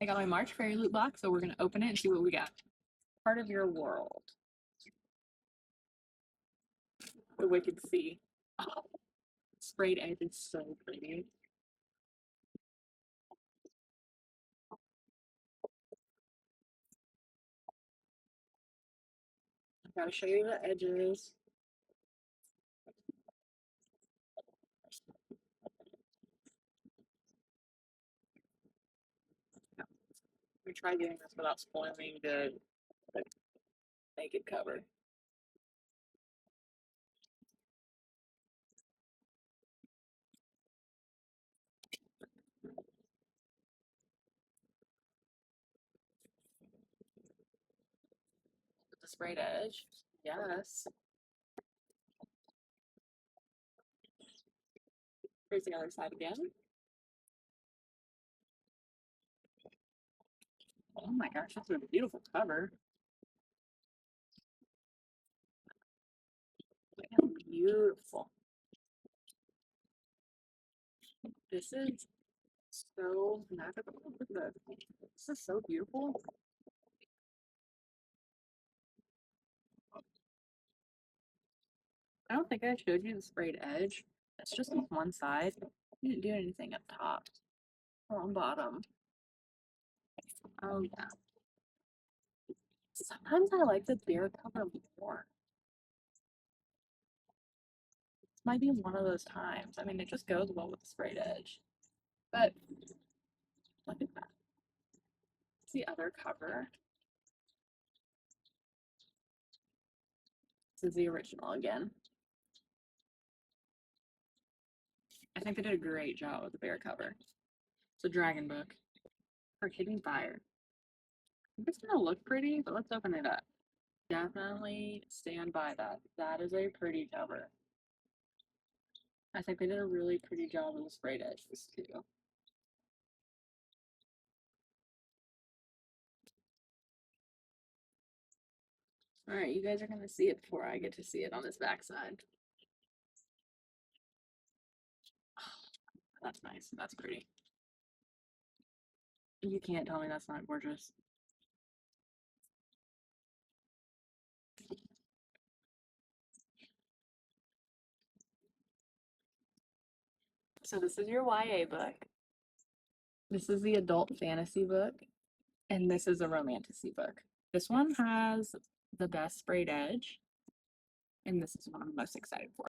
I got my March FairyLoot box, so we're gonna open it and see what we got. Part of your world. The Wicked Sea. Oh, sprayed edge is so pretty. I gotta show you the edges. We try getting this without spoiling the naked cover. The sprayed edge. Yes. Here's the other side again. Oh my gosh, that's a beautiful cover. Look how beautiful. This is so magical. Look at this. This is so beautiful. I don't think I showed you the sprayed edge. It's just on one side. You didn't do anything up top or on bottom. Oh yeah. Sometimes I like the bare cover more. This might be one of those times. I mean, it just goes well with the sprayed edge. But look at that. It's the other cover. This is the original again. I think they did a great job with the bare cover. It's a dragon book for Hidden Fire. It's gonna look pretty, but let's open it up. Definitely stand by that. That is a pretty cover. I think they did a really pretty job with the sprayed edges too. Alright, you guys are gonna see it before I get to see it on this backside. That's nice. That's pretty. You can't tell me that's not gorgeous. So this is your YA book. This is the adult fantasy book. And this is a romantasy book. This one has the best sprayed edge. And this is what I'm most excited for.